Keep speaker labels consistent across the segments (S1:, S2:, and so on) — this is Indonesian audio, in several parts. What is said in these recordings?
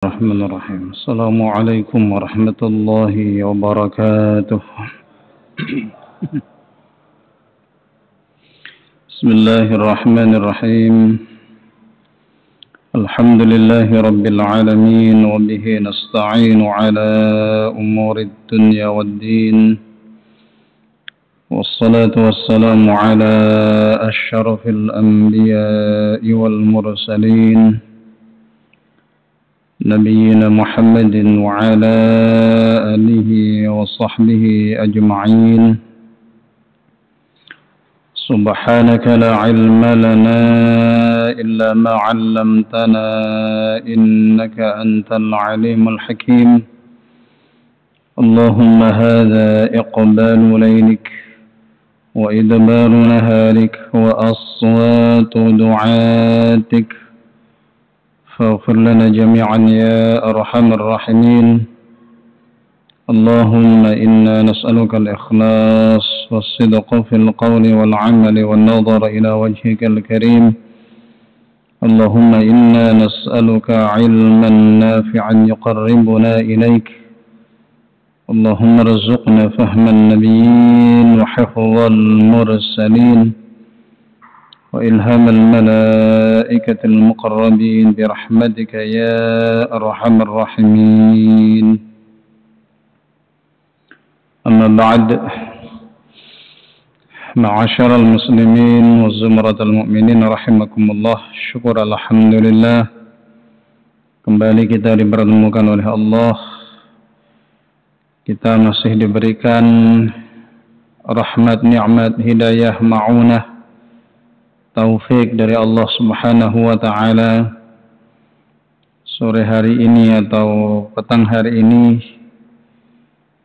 S1: الرحمن الرحيم. السلام عليكم ورحمة الله وبركاته. بسم الله الرحمن الرحيم. الحمد لله رب العالمين، وبه نستعين على أمور الدنيا والدين، والصلاة والسلام على أشرف الأنبياء والمرسلين، نبينا محمد وعلى آله وصحبه أجمعين. سبحانك لا علم لنا إلا ما علمتنا، إنك أنت العليم الحكيم. اللهم هذا إقبال ليلك وإدبار نهارك وأصوات دعاتك، فاغفر لنا جميعا يا أرحم الراحمين. اللهم إنا نسألك الإخلاص والصدق في القول والعمل والنظر إلى وجهك الكريم. اللهم إنا نسألك علما نافعا يقربنا إليك. اللهم ارزقنا فهم النبيين وحفظ المرسلين وإلهام الملائكة المقربين برحمتك يا أرحم الراحمين. أما بعد، معاشر المسلمين وزمرة المؤمنين رحمكم الله. Syukur alhamdulillah, kembali kita dipertemukan oleh Allah. Kita masih diberikan rahmat, nikmat, hidayah, ma'unah, taufik dari Allah Subhanahu wa ta'ala. Sore hari ini atau petang hari ini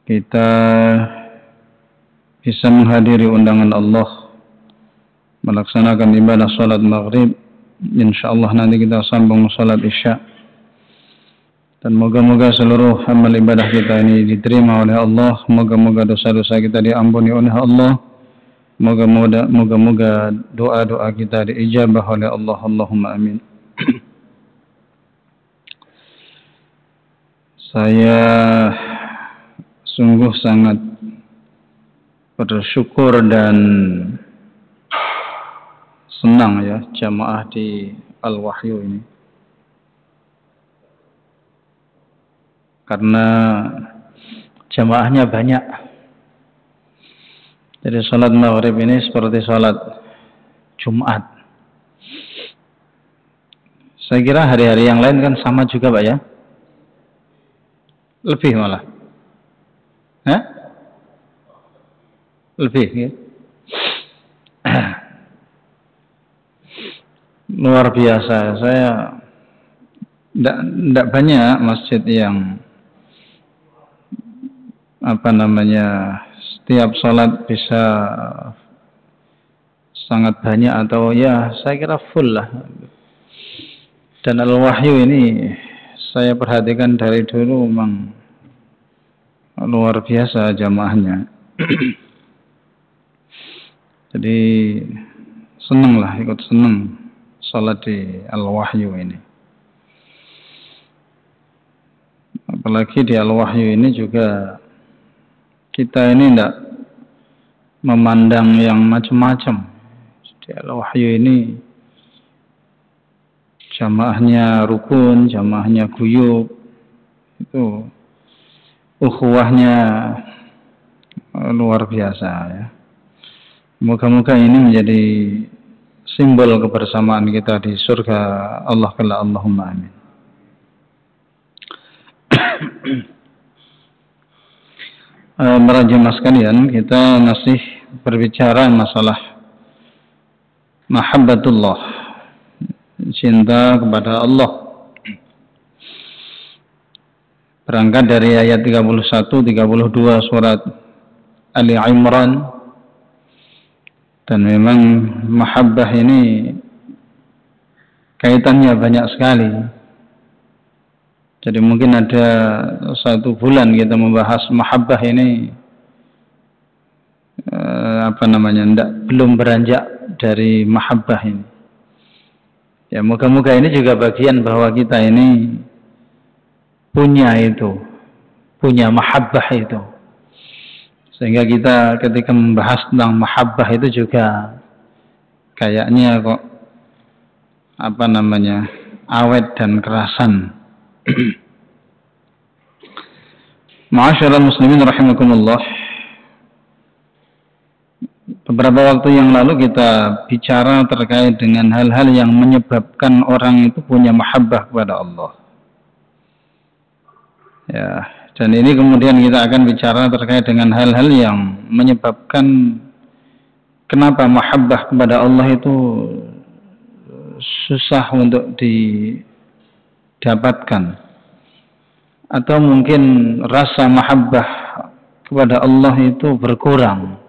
S1: kita bisa menghadiri undangan Allah, melaksanakan ibadah salat maghrib. Insyaallah nanti kita sambung salat isya. Dan moga-moga seluruh amal ibadah kita ini diterima oleh Allah. Moga-moga dosa-dosa kita diampuni oleh Allah. Moga-moga doa-doa kita diijabah oleh Allah. Allahumma amin. Saya sungguh sangat bersyukur dan senang ya jamaah di Al-Wahyu ini, karena jamaahnya banyak. Jadi salat maghrib ini seperti salat Jumat. Saya kira hari-hari yang lain kan sama juga Pak ya? Lebih malah. Hah? Lebih ya? Luar biasa. Saya tidak banyak masjid yang setiap sholat bisa sangat banyak atau ya saya kira full lah. Dan Al-Wahyu ini saya perhatikan dari dulu memang luar biasa jamaahnya. Jadi seneng lah, ikut seneng sholat di Al-Wahyu ini. Apalagi di Al-Wahyu ini juga kita ini tidak memandang yang macam-macam. Di Al-Wahyu ini jamaahnya rukun, jamaahnya guyub, itu ukhuwahnya luar biasa ya. Moga-moga ini menjadi simbol kebersamaan kita di surga Allah kelak. Allahumma amin. Para jemaah sekalian, kita masih berbicara masalah mahabbatullah, cinta kepada Allah. Berangkat dari ayat 31-32 surat Ali Imran. Dan memang mahabbah ini kaitannya banyak sekali. Jadi mungkin ada satu bulan kita membahas mahabbah ini belum beranjak dari mahabbah ini. Ya moga-moga ini juga bagian bahwa kita ini punya itu, punya mahabbah itu. Sehingga kita ketika membahas tentang mahabbah itu juga kayaknya kok apa namanya, awet dan kerasan. Ma'asyiral muslimin rahimakumullah. Beberapa waktu yang lalu kita bicara terkait dengan hal-hal yang menyebabkan orang itu punya mahabbah kepada Allah. Ya, dan ini kemudian kita akan bicara terkait dengan hal-hal yang menyebabkan kenapa mahabbah kepada Allah itu susah untuk didapatkan. Atau mungkin rasa mahabbah kepada Allah itu berkurang.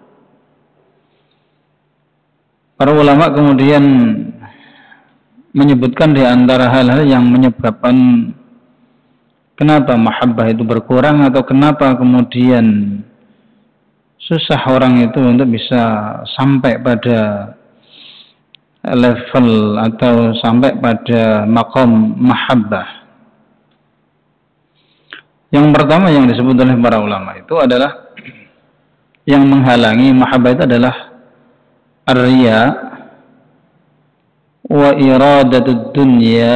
S1: Para ulama kemudian menyebutkan di antara hal-hal yang menyebabkan kenapa mahabbah itu berkurang atau kenapa kemudian susah orang itu untuk bisa sampai pada level atau sampai pada maqam mahabbah. Yang pertama yang disebut oleh para ulama itu adalah yang menghalangi mahabbah itu adalah ar-riya wa iradatud dunya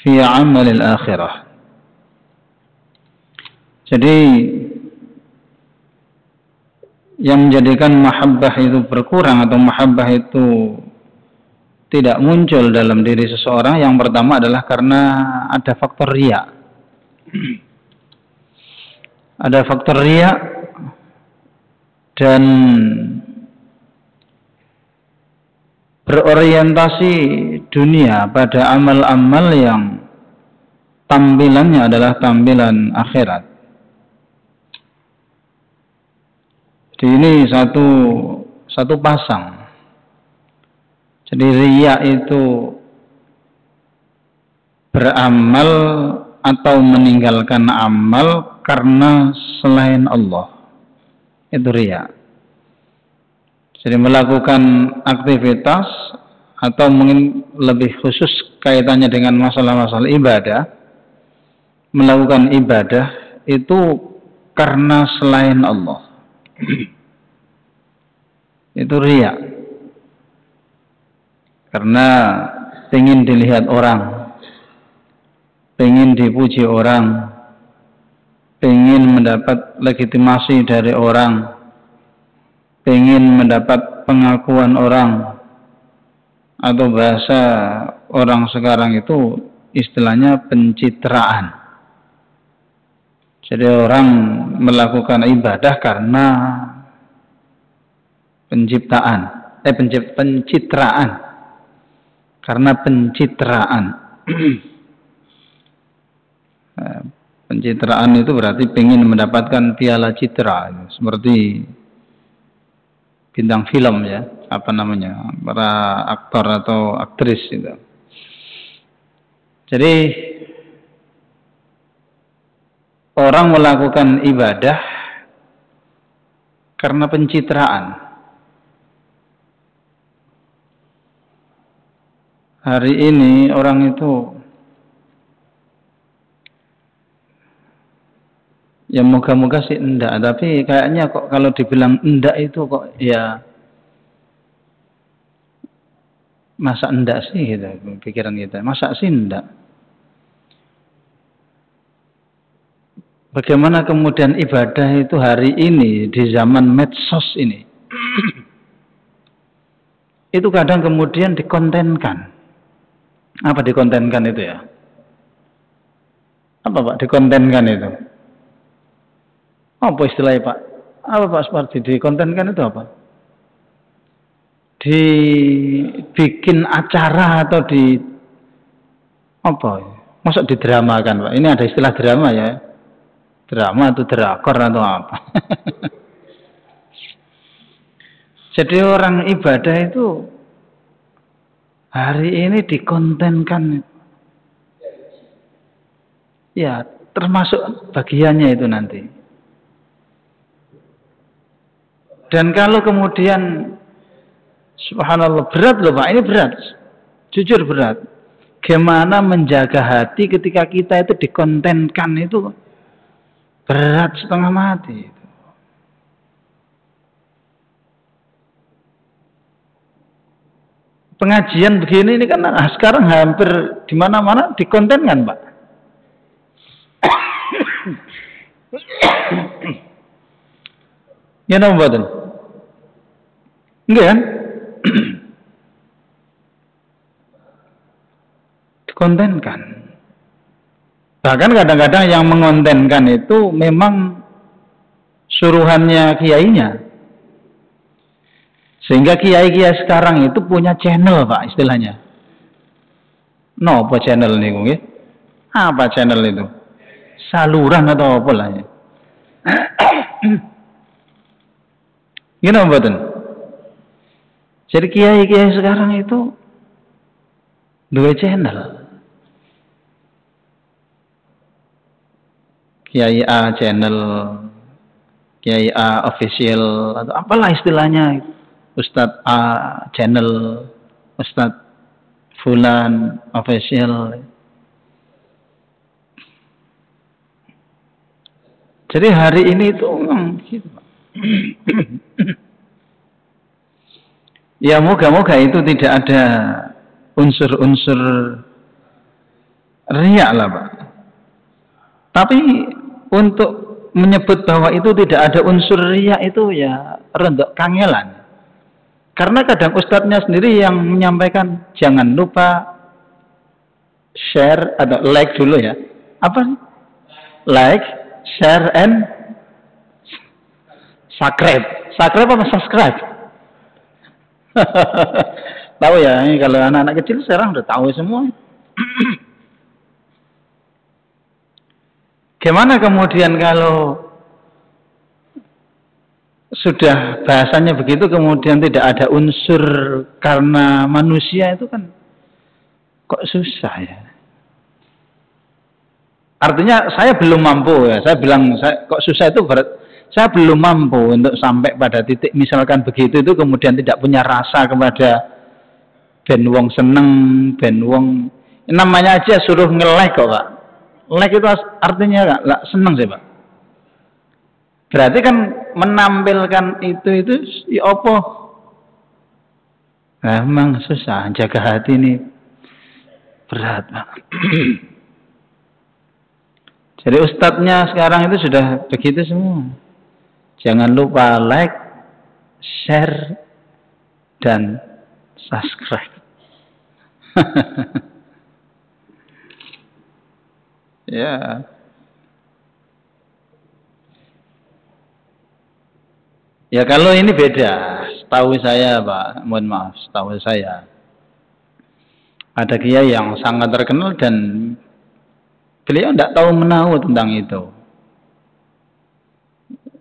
S1: fi amal al-akhirah. Jadi yang menjadikan mahabbah itu berkurang atau mahabbah itu tidak muncul dalam diri seseorang, yang pertama adalah karena ada faktor riya. Ada faktor riya dan berorientasi dunia pada amal-amal yang tampilannya adalah tampilan akhirat. Jadi ini satu pasang. Jadi riya itu beramal atau meninggalkan amal karena selain Allah. Itu riya. Jadi melakukan aktivitas atau mungkin lebih khusus kaitannya dengan masalah-masalah ibadah, melakukan ibadah itu karena selain Allah. Itu riya. Karena ingin dilihat orang, ingin dipuji orang, ingin mendapat legitimasi dari orang, ingin mendapat pengakuan orang, atau bahasa orang sekarang itu istilahnya pencitraan. Jadi orang melakukan ibadah karena pencitraan, karena pencitraan. Pencitraan itu berarti ingin mendapatkan piala citra, seperti bintang film ya, apa namanya, para aktor atau aktris itu. Jadi orang melakukan ibadah karena pencitraan. Hari ini orang itu ya moga-moga sih enggak, tapi kayaknya kok kalau dibilang enggak itu kok ya masa enggak sih gitu, pikiran kita. Masa sih enggak? Bagaimana kemudian ibadah itu hari ini di zaman medsos ini itu kadang kemudian dikontenkan. Apa dikontenkan itu ya? Apa Pak dikontenkan itu? Apa istilahnya Pak? Apa Pak seperti dikontenkan itu apa? Dibikin acara atau di apa? Masuk didramakan Pak? Ini ada istilah drama ya? Drama atau drakor atau apa? Jadi orang ibadah itu hari ini dikontenkan. Ya, termasuk bagiannya itu nanti. Dan kalau kemudian subhanallah berat loh Pak, ini berat. Jujur berat. Gimana menjaga hati ketika kita itu dikontenkan itu berat setengah mati. Pengajian begini ini kan sekarang hampir di mana-mana dikontenkan, Pak. Ya napa mboten? Enggak kan? Dikontenkan. Bahkan kadang-kadang yang mengontenkan itu memang suruhannya kiainya. Sehingga kiai-kiai sekarang itu punya channel, Pak, istilahnya. Apa channel nih, nggih? Apa channel itu? Saluran atau apa lah ya? Gini mboten. Jadi kiai-kiai sekarang itu dua channel. Kiai A channel, Kiai A official atau apalah istilahnya. Ustadz A channel, Ustadz Fulan official. Jadi hari ini itu gitu. Ya moga-moga itu tidak ada unsur-unsur riak lah, Pak. Tapi untuk menyebut bahwa itu tidak ada unsur riak itu ya rendok kangelan. Karena kadang ustadznya sendiri yang menyampaikan jangan lupa share atau like dulu ya. Apa? Like, share, and subscribe. Subscribe apa subscribe? Tahu ya, ini kalau anak-anak kecil sekarang udah tahu semua. Gimana kemudian kalau sudah bahasanya begitu kemudian tidak ada unsur karena manusia itu kan kok susah ya. Artinya saya belum mampu ya. Saya bilang kok susah itu berat. Saya belum mampu untuk sampai pada titik misalkan begitu itu kemudian tidak punya rasa kepada ben wong seneng, ben wong namanya aja suruh nge-like kok, Pak. Like itu artinya enggak seneng sih, Pak. Berarti kan menampilkan itu ya apa? Nah, memang susah jaga hati ini berat, Pak. Jadi ustadznya sekarang itu sudah begitu semua. Jangan lupa like, share, dan subscribe. Ya. Ya kalau ini beda. Setahu saya, Pak, mohon maaf, setahu saya. Ada kiai yang sangat terkenal dan beliau tidak tahu menahu tentang itu.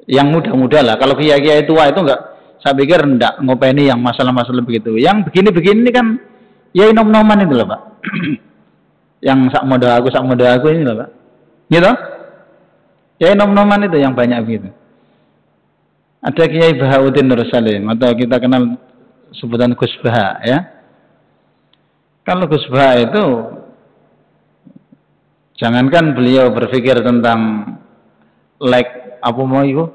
S1: Yang muda-muda lah. Kalau kiai-kiai tua itu enggak, saya pikir enggak ngopeni yang masalah-masalah begitu. Yang begini-begini ini kan ya nom-noman itu loh, Pak. Yang sak modal aku ini loh, Pak. Gitu? Ya nom-noman itu yang banyak begitu. Ada Kiai Bahauddin Nur Salim atau kita kenal sebutan Gus Baha ya. Kalau Gus Baha itu jangankan beliau berpikir tentang like apa mau itu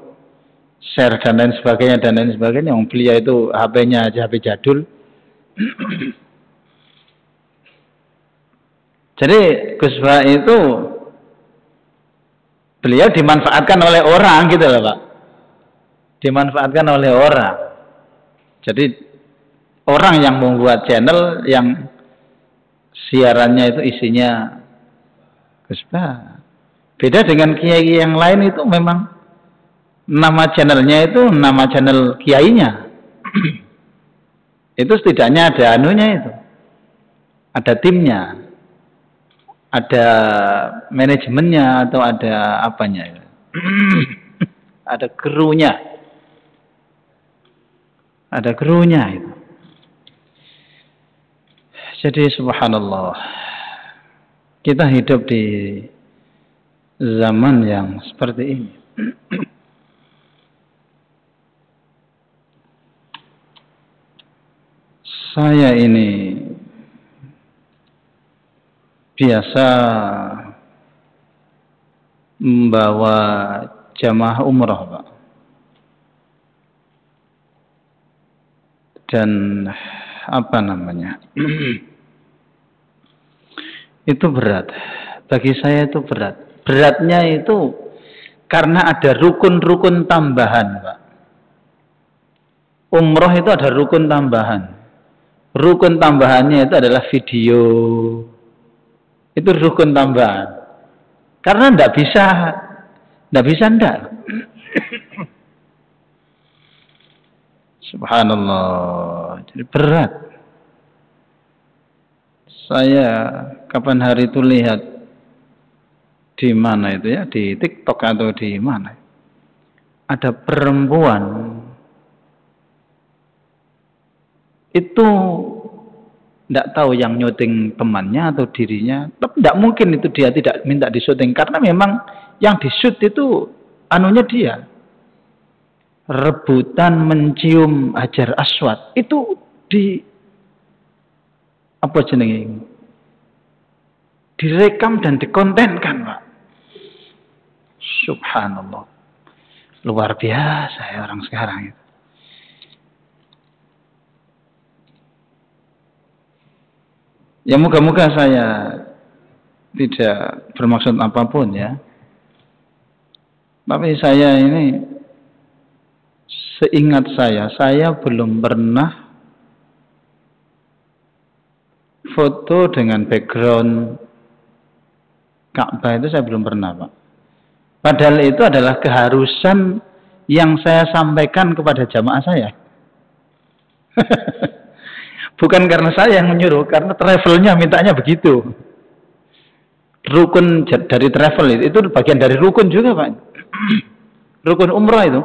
S1: share dan lain sebagainya yang beliau itu HP-nya aja HP jadul. Jadi Gus Baha itu beliau dimanfaatkan oleh orang gitu loh, Pak. Dimanfaatkan oleh orang. Jadi orang yang membuat channel yang siarannya itu isinya Gus Baha. Beda dengan kiai yang lain itu memang nama channelnya itu nama channel kiainya. Itu setidaknya ada anunya itu. Ada timnya. Ada manajemennya atau ada apanya. Ada krunya. Ada krunya itu. Jadi subhanallah. Kita hidup di zaman yang seperti ini. Saya ini biasa membawa jamaah umroh, Pak. Dan apa namanya? Itu berat. Bagi saya itu berat. Beratnya itu karena ada rukun-rukun tambahan, Pak. Umroh itu ada rukun tambahan. Rukun tambahannya itu adalah video. Itu rukun tambahan. Karena ndak bisa ndak. Subhanallah. Jadi berat. Saya kapan hari itu lihat di mana itu ya, di TikTok atau di mana. Ada perempuan itu tidak tahu yang nyuting temannya atau dirinya, tapi tidak mungkin itu dia tidak minta disuting karena memang yang disut itu anunya dia. Rebutan mencium Hajar Aswad itu di apa jenenge? Direkam dan dikontenkan, Pak. Subhanallah. Luar biasa ya orang sekarang itu. Ya moga-moga saya tidak bermaksud apapun ya. Tapi saya ini seingat saya belum pernah foto dengan background Ka'bah itu saya belum pernah, Pak. Padahal itu adalah keharusan yang saya sampaikan kepada jamaah saya. Bukan karena saya yang menyuruh, karena travelnya mintanya begitu. Rukun dari travel itu bagian dari rukun juga, Pak. Rukun umrah itu.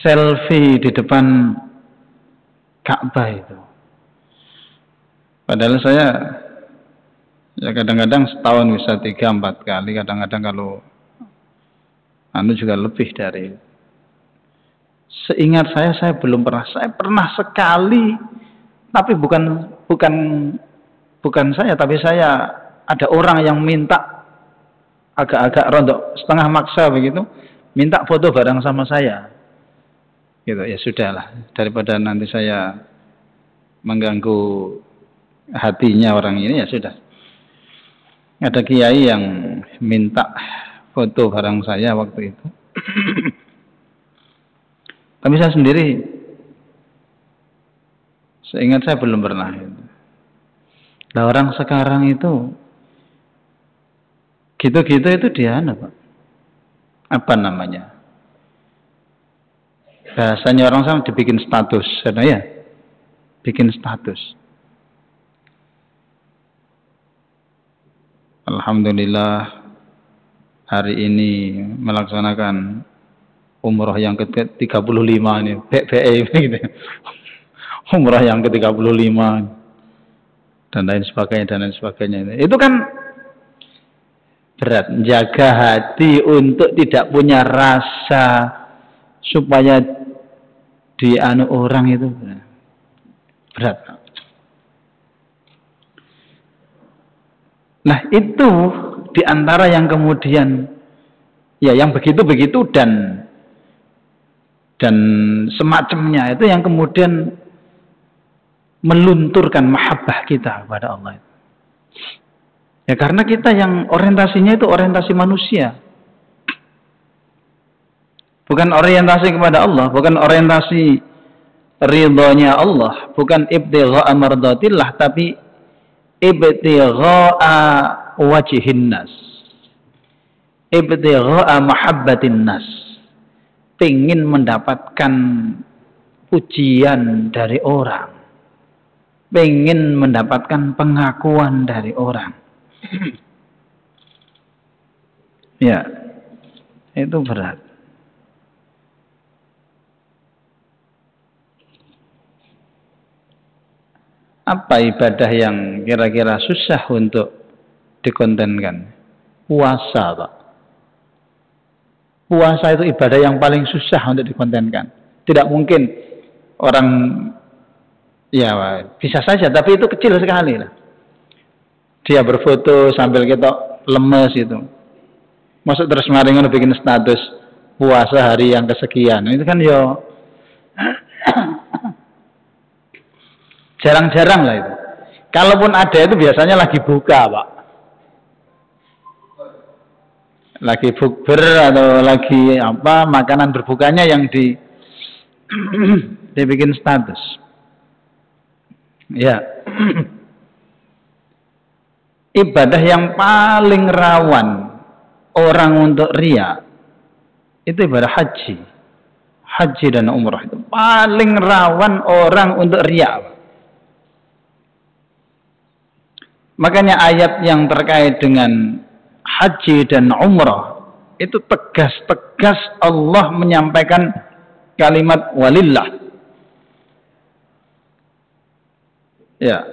S1: Selfie di depan Ka'bah itu. Padahal saya ya kadang-kadang setahun bisa 3-4 kali, kadang-kadang kalau anu juga lebih dari. Seingat saya belum pernah. Saya pernah sekali, tapi bukan saya, tapi saya ada orang yang minta agak-agak rontok setengah maksa begitu, minta foto bareng sama saya. Gitu ya sudahlah, daripada nanti saya mengganggu hatinya orang ini ya sudah. Ada kiai yang minta foto bareng saya waktu itu. Tapi saya sendiri, seingat saya belum pernah. Nah orang sekarang itu, gitu-gitu itu dia apa? Apa namanya? Bahasanya orang sama dibikin status, ya, bikin status. Alhamdulillah hari ini melaksanakan umrah yang ke-35 ini, BPE gitu. Umrah yang ke-35 dan lain sebagainya. Itu kan berat, jaga hati untuk tidak punya rasa supaya dianu orang itu berat. Nah, itu diantara yang kemudian ya yang begitu-begitu dan semacamnya itu yang kemudian melunturkan mahabbah kita kepada Allah. Ya karena kita yang orientasinya itu orientasi manusia. Bukan orientasi kepada Allah, bukan orientasi ridhonya Allah, bukan ibtigha'a mardatillah, tapi ibtigha'a wajhin nas. Ibtigha'a mahabbatin nas. Ingin mendapatkan pujian dari orang, ingin mendapatkan pengakuan dari orang. Ya, itu berat. Apa ibadah yang kira-kira susah untuk dikontenkan? Puasa, Pak. Puasa itu ibadah yang paling susah untuk dikontenkan. Tidak mungkin orang, ya bisa saja, tapi itu kecil sekali lah. dia berfoto sambil kita lemes itu. Masuk terus maringan bikin status puasa hari yang kesekian. Itu kan yo jarang-jarang lah itu. Kalaupun ada itu biasanya lagi buka, Pak. Lagi bukber atau lagi apa makanan berbukanya yang dibikin status. Ya. Ibadah yang paling rawan orang untuk riya itu ibadah haji. Haji dan umrah itu paling rawan orang untuk riya. Makanya ayat yang terkait dengan haji dan umrah itu tegas-tegas Allah menyampaikan kalimat walillah. Ya.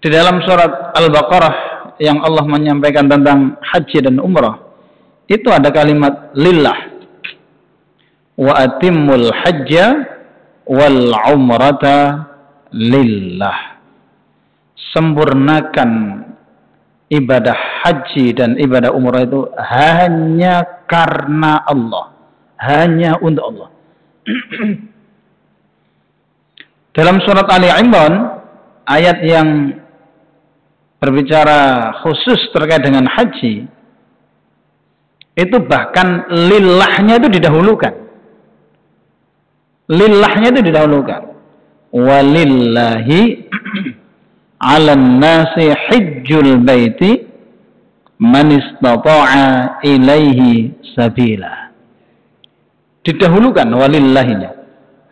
S1: Di dalam surat Al-Baqarah yang Allah menyampaikan tentang haji dan umrah itu ada kalimat lillah. Wa atimmul hajja wal umrata lillah. Sempurnakan ibadah haji dan ibadah umrah itu hanya karena Allah, hanya untuk Allah. Dalam surat Ali Imran ayat yang berbicara khusus terkait dengan haji itu bahkan lillahnya itu didahulukan. Lillahnya itu didahulukan. Walillahi 'alan nasi hajjul baiti man istata'a ilaihi sabila. Didahulukan walillahinya.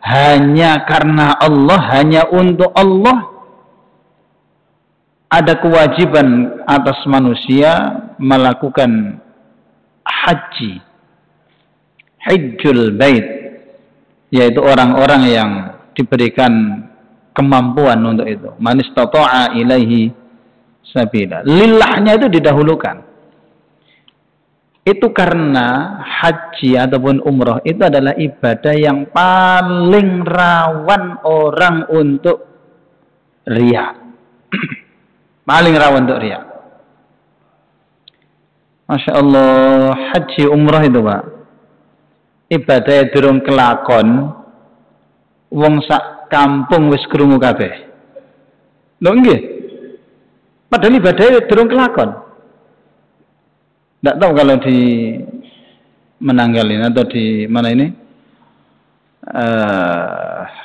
S1: Hanya karena Allah, hanya untuk Allah ada kewajiban atas manusia melakukan haji. Hajjul bait, yaitu orang-orang yang diberikan kemampuan untuk itu. Man istata'a ilaihi sabila. Lillahnya itu didahulukan. Itu karena haji ataupun umrah itu adalah ibadah yang paling rawan orang untuk riya. Paling rawan untuk riya. Masya Allah, haji umrah itu, Pak, ibadah durung kelakon, wong sak kampung wis krungu kabeh. Lho nggih. Padahal ibadah durung kelakon. Tidak tahu kalau di Menanggalin atau di mana ini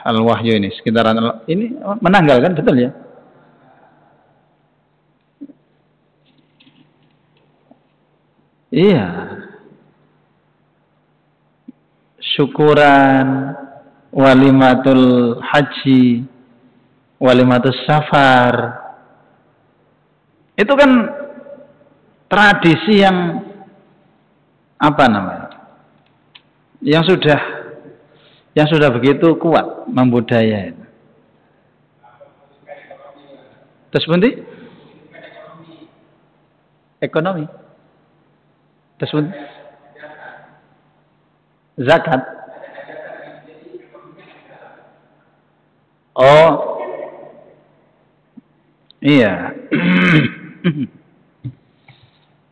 S1: Al-Wahyu ini sekitaran ini Menanggal kan, betul ya? Iya. Syukuran, walimatul haji, walimatul safar. Itu kan tradisi yang apa namanya? Yang sudah begitu kuat membudaya itu. Terus bunti? Ekonomi. Terus bunti? Zakat. Oh. Iya.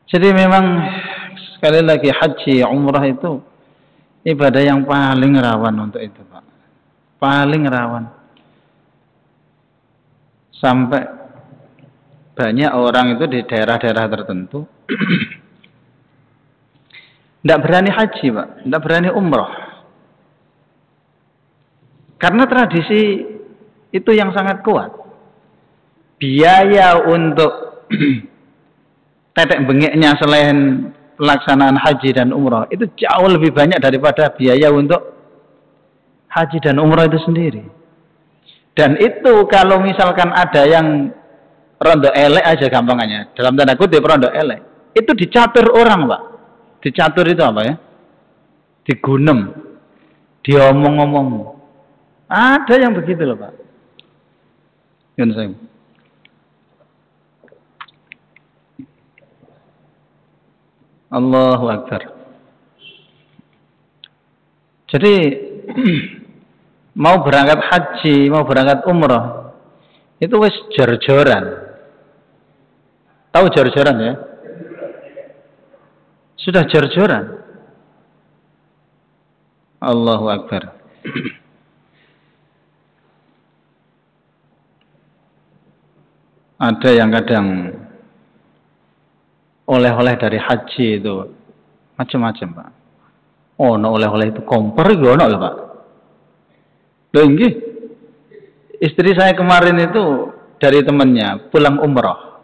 S1: Jadi memang sekali lagi haji, umrah itu ibadah yang paling rawan untuk itu, Pak. Paling rawan. Sampai banyak orang itu di daerah-daerah tertentu tidak berani haji, Pak. Tidak berani umrah. Karena tradisi itu yang sangat kuat. Biaya untuk tetek bengeknya selain pelaksanaan haji dan umrah itu jauh lebih banyak daripada biaya untuk haji dan umrah itu sendiri. Dan itu kalau misalkan ada yang rondo elek aja gampangannya, dalam tanda kutip rondo elek, itu dicatur orang, Pak. Dicatur itu apa ya? Digunem, diomong-omong. Ada yang begitu loh, Pak. Yun saya. Allahu Akbar. Jadi mau berangkat haji, mau berangkat umrah, itu wis jor-joran. Tahu jor-joran ya? Sudah jor-joran. Allahu Akbar. Ada yang kadang oleh-oleh dari haji itu macam-macam, Pak. Oh, no oleh-oleh itu kompor itu ono lho, Pak. Loh, nggih. Istri saya kemarin itu dari temannya pulang umroh.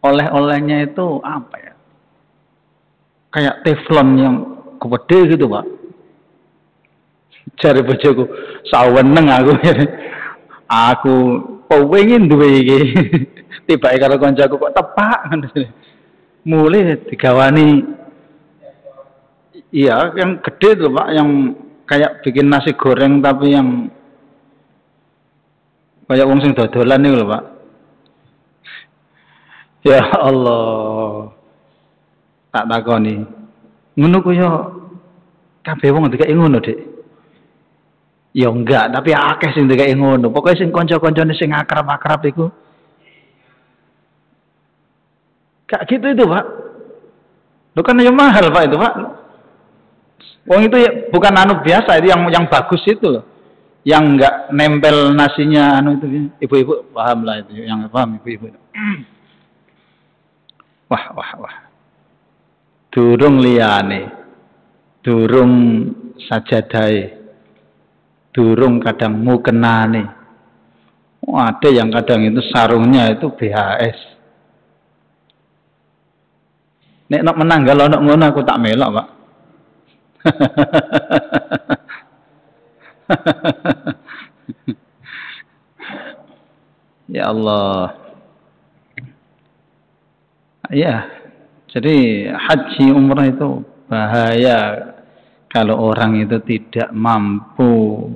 S1: Oleh-olehnya itu apa ya? Kayak teflon yang gede gitu, Pak. Jare bojoku, saweneng aku. Aku pengen duwe iki. Tibake karo kancaku kok tepak. Mulai digawani. Iya, yang gede tuh, Pak, yang kayak bikin nasi goreng tapi yang kayak wong sing dodolan niku lho, Pak. Ya Allah. Tak takoni. Ngono ku yo kabeh wong dikai ngono, Dik. Ya enggak, tapi akeh sing dikai ngono. Pokoke sing kanca-kancane sing akrab-akrab iku gak gitu itu, Pak. Lo kan ya mahal, Pak, itu, Pak. Wong itu ya bukan anu biasa, itu yang bagus itu loh. Yang enggak nempel nasinya anu itu. Ibu-ibu paham lah itu, yang paham ibu-ibu. Wah. Durung liyane. Durung sajadahe. Durung kadang mukenane. Ada yang kadang itu sarungnya itu BHS. Nek nok menanggal ono ngono aku tak melok, Pak. Ya Allah. Ya. Jadi haji umrah itu bahaya kalau orang itu tidak mampu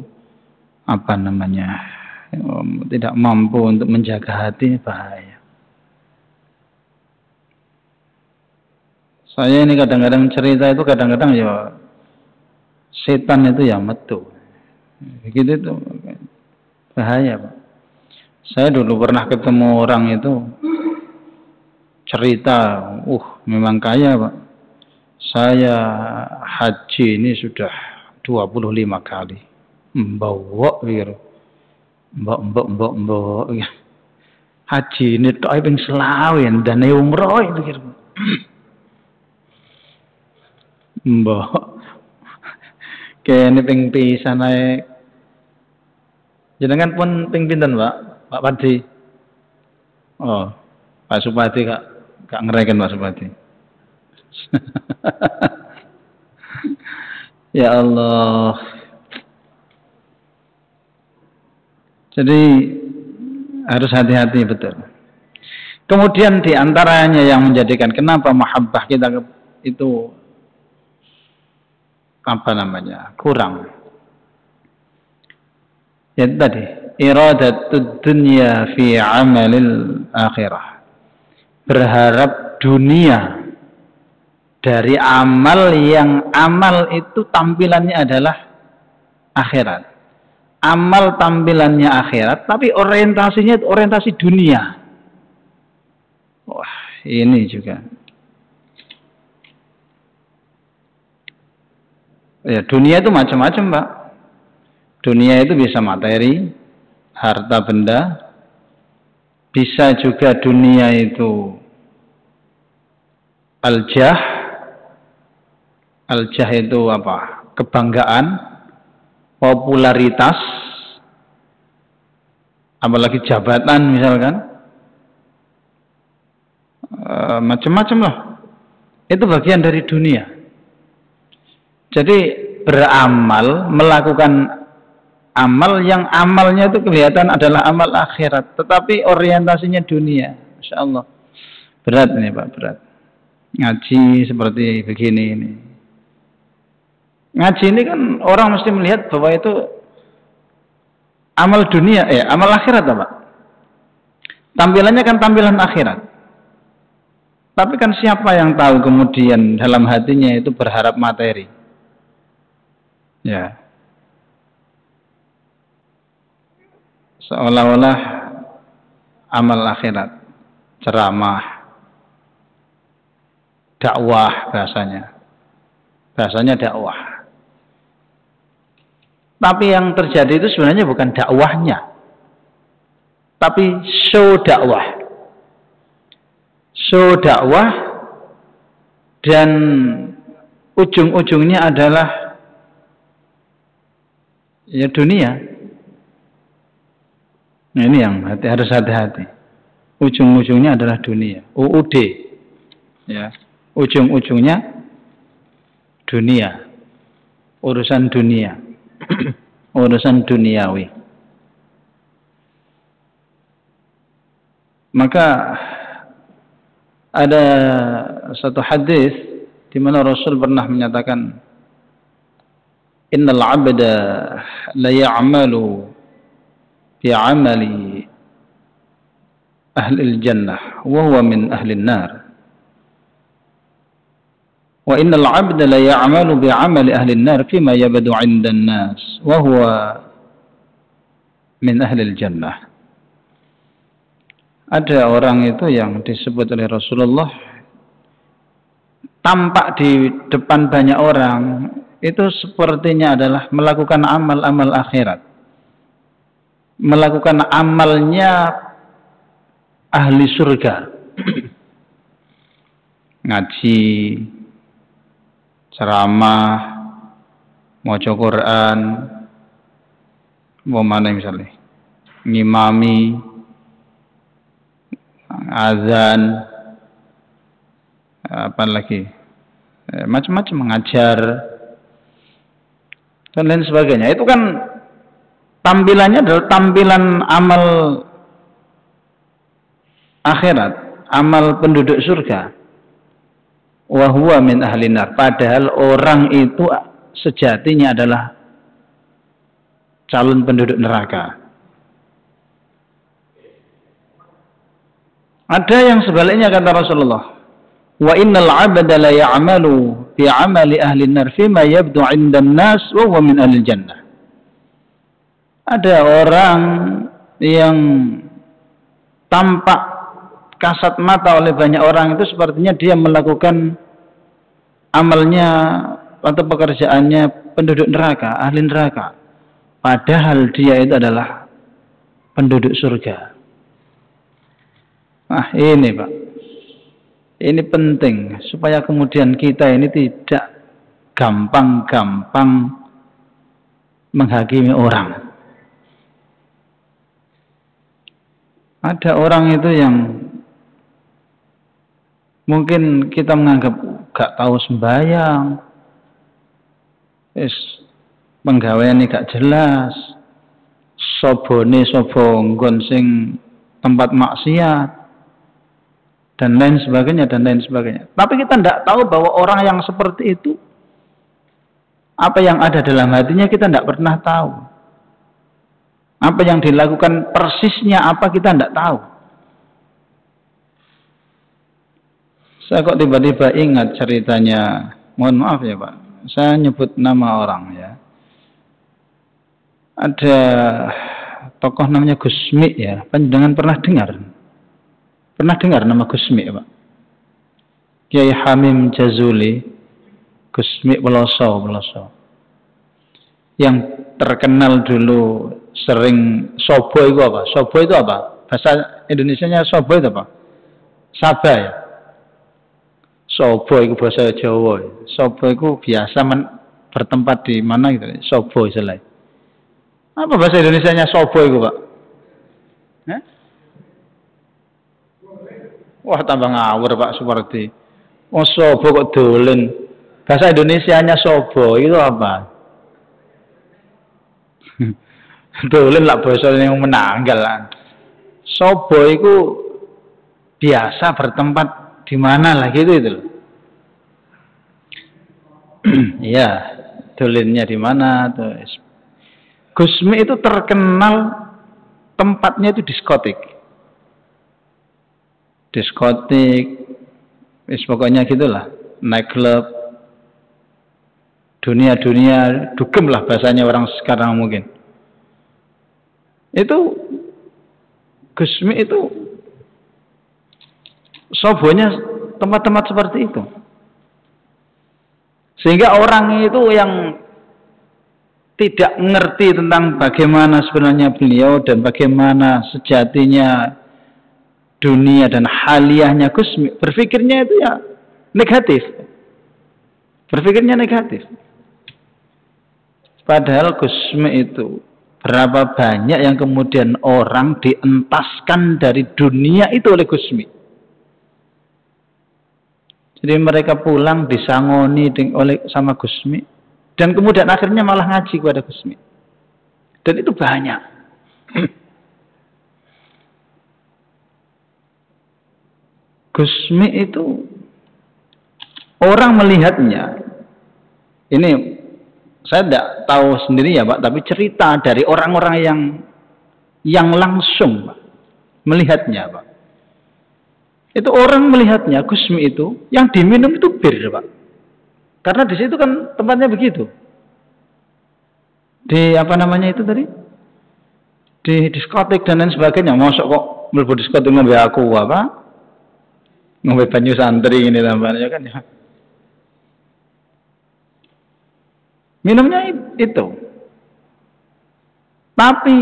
S1: tidak mampu untuk menjaga hati, bahaya. Saya ini kadang-kadang cerita itu kadang-kadang ya setan itu ya metu. Begitu itu bahaya, Pak. Saya dulu pernah ketemu orang itu cerita, memang kaya, Pak. Saya haji ini sudah 25 kali. Mbok gitu. Mbok. Haji ini tok ping selawe dan umroh itu gitu. Mbok. Kene ping pisan ae. Jenengan pun ping pinten, Pak? Pak Padi. Oh, Pak Supati gak ngereken Pak Supati. Ya Allah. Jadi harus hati-hati betul. Kemudian diantaranya yang menjadikan kenapa mahabbah kita itu kurang. Ya tadi, iradatud dunya fi amalil akhirah. Berharap dunia dari amal yang amal itu tampilannya adalah akhirat. Amal tampilannya akhirat, tapi orientasinya orientasi dunia. Wah, ini juga. Ya, dunia itu macam-macam, Pak. Dunia itu bisa materi, harta benda, bisa juga dunia itu al-jah. Al-jah itu apa? Kebanggaan, popularitas, apalagi jabatan misalkan, macam-macam lah. Itu bagian dari dunia. Jadi beramal, melakukan amal yang amalnya itu kelihatan adalah amal akhirat, tetapi orientasinya dunia. Masya Allah. Berat ini, Pak, berat. Ngaji seperti begini ini. Ngaji ini kan orang mesti melihat bahwa itu amal dunia, amal akhirat, Pak. Tampilannya kan tampilan akhirat. Tapi kan siapa yang tahu kemudian dalam hatinya itu berharap materi? Ya. Seolah-olah amal akhirat, ceramah, dakwah bahasanya. Bahasanya dakwah. Tapi yang terjadi itu sebenarnya bukan dakwahnya, tapi show dakwah. Show dakwah dan ujung-ujungnya adalah ya dunia. Nah, ini yang harus hati-hati. Ujung-ujungnya adalah dunia. UUD. Ya. Ujung-ujungnya dunia. Urusan dunia. Urusan duniawi. Maka ada satu hadis di mana Rasul pernah menyatakan, innal 'abda la ya'malu bi'amali ahli al-jannah wa huwa min ahli an-nar. Wa innal 'abda la ya'malu bi'amali ahli an-nar fima yabdu 'inda an-nas wa huwa min ahli al-jannah. Ada orang itu yang disebut oleh Rasulullah tampak di depan banyak orang itu sepertinya adalah melakukan amal-amal akhirat, melakukan amalnya ahli surga. Ngaji, ceramah, maca Quran, mau mana misalnya, ngimami, azan, apa lagi, macam-macam, mengajar dan lain sebagainya. Itu kan tampilannya adalah tampilan amal akhirat, amal penduduk surga. Wa huwa min ahli nar. Padahal orang itu sejatinya adalah calon penduduk neraka. Ada yang sebaliknya kata Rasulullah, wa innal 'abda la ya'malu bi 'amali ahli an-nar fima yabdu 'inda an-nas wa huwa min ahli jannah. Ada orang yang tampak kasat mata oleh banyak orang itu sepertinya dia melakukan amalnya atau pekerjaannya penduduk neraka, ahli neraka. Padahal dia itu adalah penduduk surga. Nah ini Pak, ini penting supaya kemudian kita ini tidak gampang-gampang menghakimi orang. Ada orang itu yang mungkin kita menganggap gak tahu sembahyang, penggaweane gak jelas, sobone sobonggon sing tempat maksiat, dan lain sebagainya, dan lain sebagainya. Tapi kita tidak tahu bahwa orang yang seperti itu, apa yang ada dalam hatinya kita tidak pernah tahu. Apa yang dilakukan persisnya apa kita tidak tahu. Saya kok tiba-tiba ingat ceritanya, mohon maaf ya Pak, saya nyebut nama orang ya. Ada tokoh namanya Gusmi ya, panjenengan pernah dengar? Pernah dengar nama Gusmi Pak? Kiai Hamim Jazuli, Gusmi Peloso. Yang terkenal dulu sering sobo itu apa? Sobo itu apa? Bahasa Indonesianya sobo itu apa? Sabah ya? Sobo itu bahasa Jawa. Sobo itu biasa bertempat di mana gitu. Sobo istilahnya. Apa bahasa Indonesianya sobo itu Pak? Hah? Wah tambah ngawur Pak seperti. Oh sobo kok dolen. Bahasa Indonesianya sobo itu apa? Dolen lah bahasa yang menanggal. Sobo itu biasa bertempat di mana lah gitu itu. Iya, dolennya di mana tuh. Gusmi itu terkenal tempatnya itu diskotik. Pokoknya gitulah, nightclub, dunia dugem lah bahasanya orang sekarang mungkin. Itu Gusmi itu sobonya tempat-tempat seperti itu. Sehingga orang itu yang tidak mengerti tentang bagaimana sebenarnya beliau dan bagaimana sejatinya dunia dan haliyahnya Gusmi, berpikirnya itu ya negatif. Berpikirnya negatif. Padahal Gusmi itu berapa banyak yang kemudian orang dientaskan dari dunia itu oleh Gusmi. Jadi mereka pulang disangoni oleh sama Gusmi. Dan kemudian akhirnya malah ngaji kepada Gusmi. Dan itu banyak. Gusmi itu orang melihatnya. Ini saya tidak tahu sendiri ya Pak, tapi cerita dari orang-orang yang langsung Pak, melihatnya Pak. Itu orang melihatnya Gusmi itu yang diminum itu bir Pak. Karena di situ kan tempatnya begitu. Di apa namanya itu tadi? Di diskotik dan lain sebagainya. Masuk kok mlebu diskotik ngombe aku apa? Ngombe banyu santri ini tampaknya kan ya. Minumnya itu. Tapi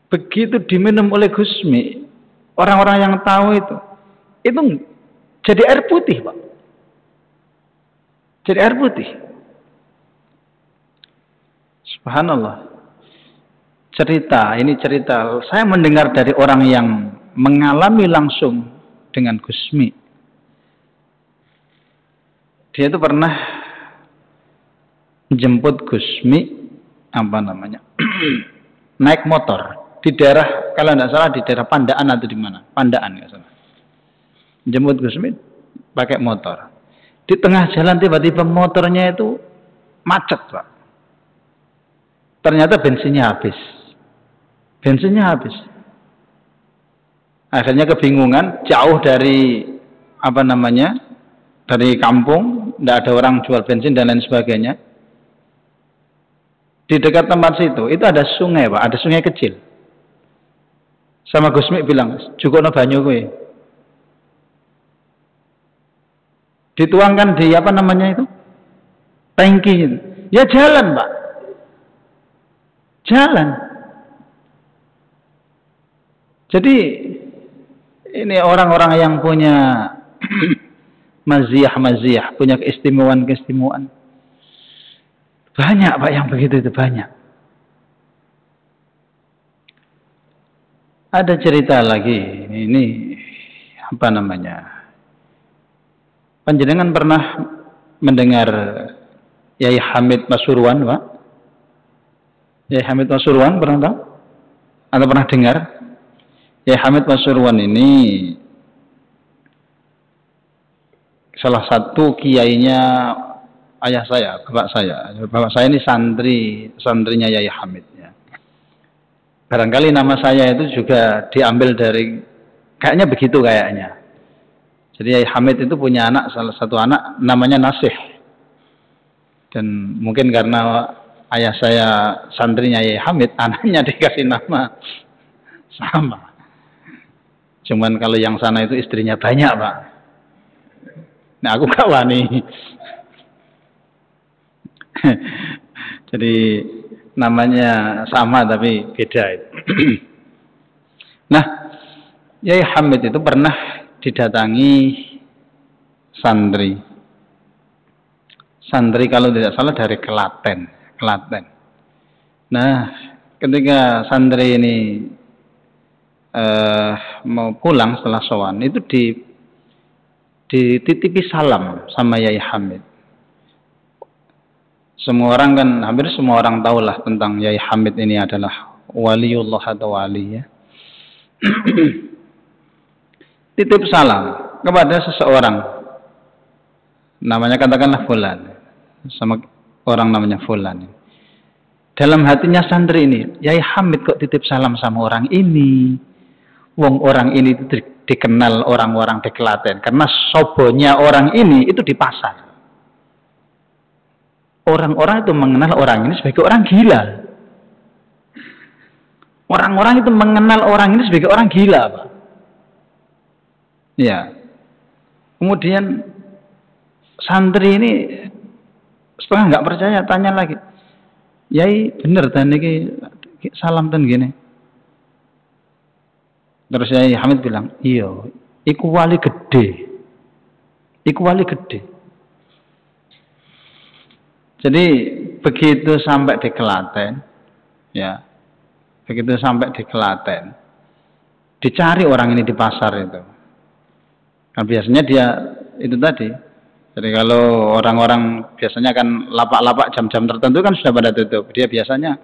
S1: begitu diminum oleh Gusmi, orang-orang yang tahu itu jadi air putih, Pak. Jadi air putih. Subhanallah. Ini cerita saya mendengar dari orang yang mengalami langsung dengan Gusmi. Dia itu pernah menjemput Gusmi naik motor di daerah, kalau tidak salah di daerah Pandaan atau di mana? Pandaan nggak salah. Menjemput Gusmi pakai motor. Di tengah jalan tiba-tiba motornya itu macet, Pak. Ternyata bensinnya habis. Akhirnya kebingungan, jauh dari dari kampung, tidak ada orang jual bensin dan lain sebagainya. Di dekat tempat situ, itu ada sungai, Pak, ada sungai kecil. Sama Gusmi bilang, "Jukono banyu kowe." Dituangkan di tangki itu. Ya jalan, Pak. Jalan. Jadi ini orang-orang yang punya maziyah, punya keistimewaan. Banyak, Pak, yang begitu itu banyak. Ada cerita lagi, ini Panjenengan pernah mendengar Yai Hamid Pasuruan, Pak? Yai Hamid Pasuruan pernah tahu? Atau pernah dengar? Yai Hamid Pasuruan ini salah satu kiainya ayah saya, bapak saya. Bapak saya ini santrinya Yai Hamid. Ya. Barangkali nama saya itu juga diambil dari, kayaknya begitu kayaknya. Jadi Yai Hamid itu punya salah satu anak namanya Nasih. Dan mungkin karena ayah saya santrinya Yai Hamid, anaknya dikasih nama sama. Cuman kalau yang sana itu istrinya banyak, Pak. Nah, aku gak wani. Jadi namanya sama tapi beda. Nah, Yai Hamid itu pernah didatangi santri kalau tidak salah dari Klaten. Nah, ketika santri ini mau pulang setelah sowan, itu dititipi salam sama Yai Hamid. Hampir semua orang tahulah tentang Yai Hamid ini adalah waliullah atau wali, ya. Titip salam kepada seseorang, namanya katakanlah Fulan, sama orang namanya Fulan. Dalam hatinya santri ini, Yai Hamid kok titip salam sama orang ini? Wong orang ini itu dikenal orang-orang di Klaten, karena sobonya orang ini itu di pasar. Orang-orang itu mengenal orang ini sebagai orang gila. Orang-orang itu mengenal orang ini sebagai orang gila, Pak. Ya. Kemudian santri ini setengah nggak percaya, tanya lagi, Yai bener tan niki salam ten gini. Terus Yai Hamid bilang, iya, iku wali gede. Iku wali gede. Jadi begitu sampai di Klaten, ya, begitu sampai di Klaten, dicari orang ini di pasar itu. Nah, biasanya dia itu tadi. Jadi kalau orang-orang biasanya kan lapak-lapak jam-jam tertentu kan sudah pada tutup. Dia biasanya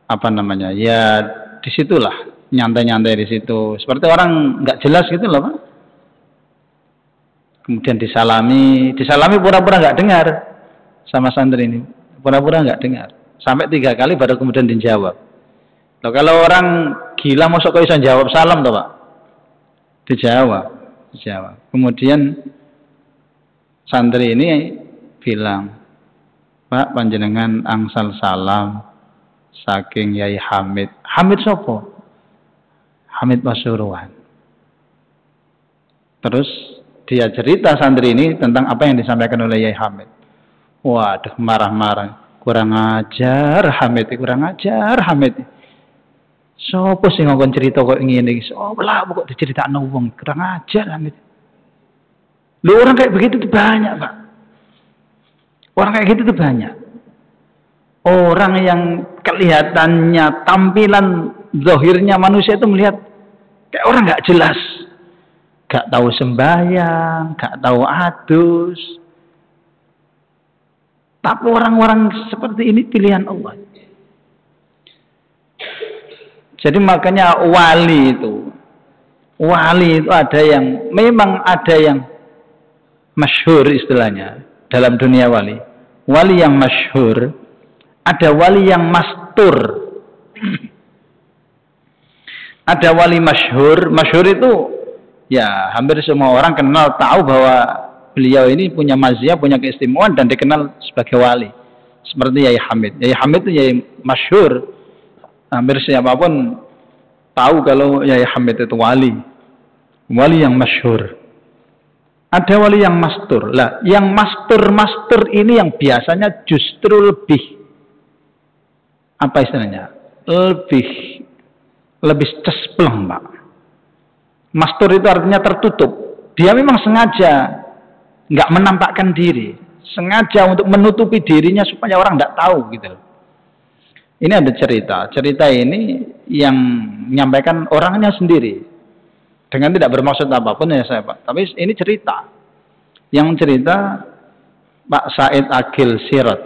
S1: apa namanya? Ya disitulah nyantai-nyantai di situ. Seperti orang nggak jelas gitu loh, Pak. Kemudian disalami pura-pura nggak dengar sama santri ini, pura-pura nggak dengar. Sampai 3 kali baru kemudian dijawab. Loh, kalau orang gila masuk kok bisa jawab salam toh Pak? Dijawab. Kemudian santri ini bilang, Pak panjenengan angsal salam saking Yai Hamid. Hamid sopo? Hamid Pasuruan. Terus dia cerita santri ini tentang apa yang disampaikan oleh Yai Hamid. Waduh, marah-marah. Kurang ajar Hamid. Sopo sing ngomong cerita kok ngene iki? Sopo lah kok diceritakno wong, kurang ajar Hamid. Lu orang kayak begitu tuh banyak, Pak. Orang kayak gitu tuh banyak. Orang yang kelihatannya tampilan zahirnya manusia itu melihat kayak orang nggak jelas. Gak tahu sembahyang, gak tahu adus. Tapi orang-orang seperti ini pilihan Allah. Jadi makanya wali itu ada yang memang ada yang masyhur istilahnya dalam dunia wali. Wali yang masyhur, ada wali yang mastur. Ada wali masyhur itu ya, hampir semua orang kenal, tahu bahwa beliau ini punya mazhab, punya keistimewaan dan dikenal sebagai wali. Seperti Yai Hamid. Yai Hamid itu Yai masyhur. Hampir siapapun tahu kalau Yai Hamid itu wali. Wali yang masyhur. Ada wali yang mastur. Lah, yang mastur ini yang biasanya justru lebih apa istilahnya? Lebih cespleng, Pak. Mastur itu artinya tertutup. Dia memang sengaja nggak menampakkan diri, sengaja untuk menutupi dirinya supaya orang nggak tahu gitu. Ini ada cerita ini yang menyampaikan orangnya sendiri dengan tidak bermaksud apapun ya saya Pak. Tapi ini cerita yang cerita Pak Said Agil Siraj,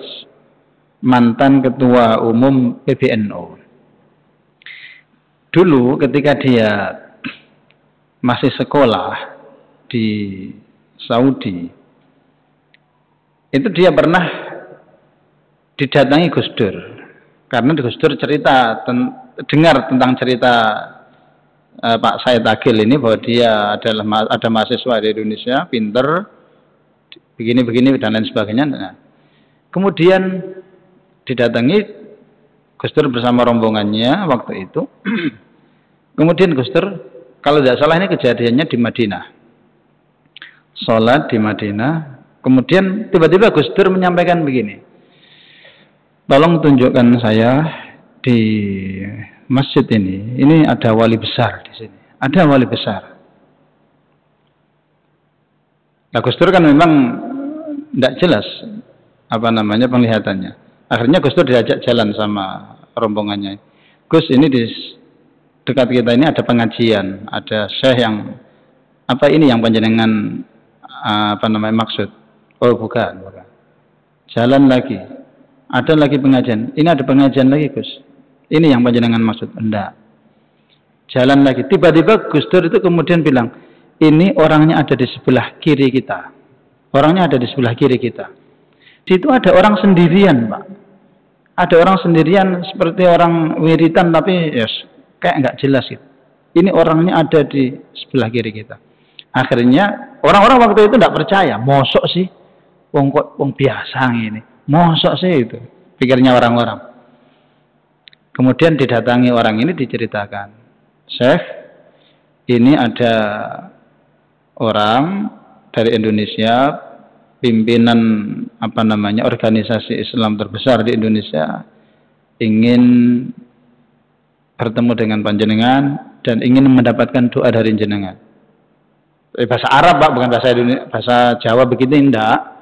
S1: mantan ketua umum PBNU. Dulu ketika dia masih sekolah di Saudi, itu dia pernah didatangi Gus Dur, karena Gus Dur dengar tentang cerita Pak Said Agil ini bahwa dia ada mahasiswa di Indonesia, pinter, begini dan lain sebagainya. Nah, kemudian didatangi Gus Dur bersama rombongannya waktu itu. Kemudian Gus Dur, kalau tidak salah ini kejadiannya di Madinah. Sholat di Madinah. Kemudian tiba-tiba Gus Dur menyampaikan begini. Tolong tunjukkan saya di masjid ini. Ini ada wali besar di sini. Ada wali besar. Nah, Gus Dur kan memang tidak jelas apa namanya penglihatannya. Akhirnya Gus Dur diajak jalan sama rombongannya. Gus, ini di dekat kita ini ada pengajian, ada syekh yang apa ini yang panjenengan apa namanya maksud? Oh bukan. Jalan lagi, ada lagi pengajian. Ini ada pengajian lagi Gus. Ini yang panjenengan maksud? Enggak. Jalan lagi. Tiba-tiba Gus Dur itu kemudian bilang, ini orangnya ada di sebelah kiri kita. Orangnya ada di sebelah kiri kita. Di itu ada orang sendirian, Pak. Ada orang sendirian seperti orang wiritan tapi yes, kayak nggak jelas gitu. Ini orangnya ada di sebelah kiri kita. Akhirnya orang-orang waktu itu nggak percaya. Mosok sih, wong biasa ini. Mosok sih itu, pikirnya orang-orang. Kemudian didatangi orang ini diceritakan, Syekh, ini ada orang dari Indonesia, pimpinan organisasi Islam terbesar di Indonesia ingin bertemu dengan panjenengan dan ingin mendapatkan doa dari jenengan. Bahasa Arab Pak, bukan bahasa Indonesia, bahasa Jawa begitu enggak.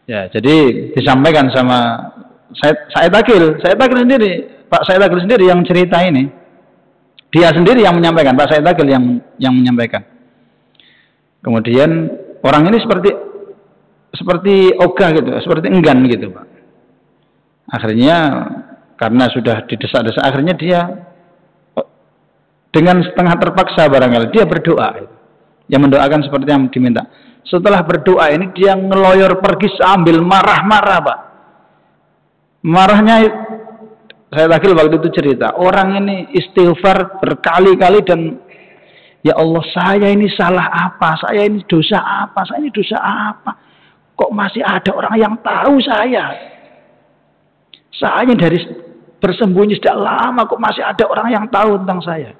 S1: Ya, jadi disampaikan sama Said Akil sendiri, Pak Said Akil sendiri yang cerita ini. Dia sendiri yang menyampaikan, Pak Said Akil yang menyampaikan. Kemudian orang ini seperti ogah gitu, seperti enggan gitu, Pak. Akhirnya karena sudah didesak-desak, akhirnya dia dengan setengah terpaksa barangkali dia berdoa. Yang mendoakan seperti yang diminta. Setelah berdoa ini dia ngeloyor pergi sambil marah-marah, Pak. Marahnya saya waktu itu cerita, orang ini istighfar berkali-kali dan ya Allah, saya ini salah apa? Saya ini dosa apa? Saya ini dosa apa? Kok masih ada orang yang tahu saya? Saya dari bersembunyi sejak lama, kok masih ada orang yang tahu tentang saya?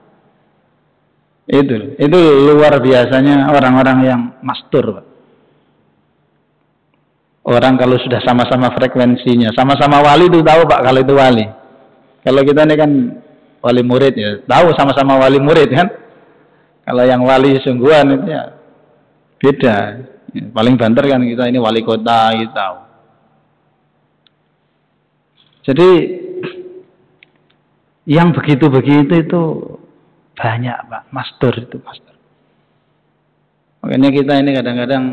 S1: Itu luar biasanya orang-orang yang mastur, Pak. Orang kalau sudah sama-sama frekuensinya, sama-sama wali itu tahu, Pak, kalau itu wali. Kalau kita ini kan wali murid ya, tahu sama-sama wali murid kan. Kalau yang wali sungguhan itu ya beda. Ya, paling banter kan kita ini wali kota, kita tahu. Jadi yang begitu-begitu itu banyak, Pak, mastur itu mastur. Makanya kita ini kadang-kadang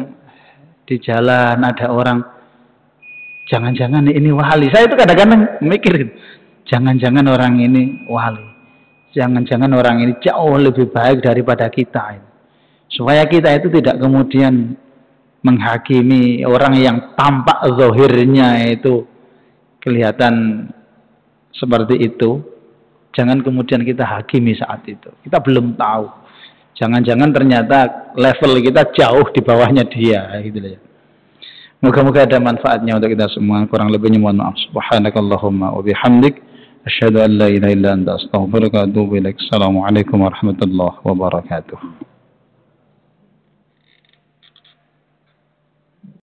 S1: di jalan ada orang, jangan-jangan ini wali. Saya itu kadang-kadang mikir, jangan-jangan orang ini wali, jangan-jangan orang ini jauh lebih baik daripada kita. Supaya kita itu tidak kemudian menghakimi orang yang tampak zahirnya itu kelihatan seperti itu. Jangan kemudian kita hakimi saat itu. Kita belum tahu. Jangan-jangan ternyata level kita jauh di bawahnya dia, gitu ya. Moga-moga ada manfaatnya untuk kita semua. Kurang lebihnya mohon maaf. Subhanakallahumma wa bihamdik, asyhadu an la ilaha illa anta, astaghfiruka wa atubu ilaik. Assalamualaikum warahmatullahi wabarakatuh.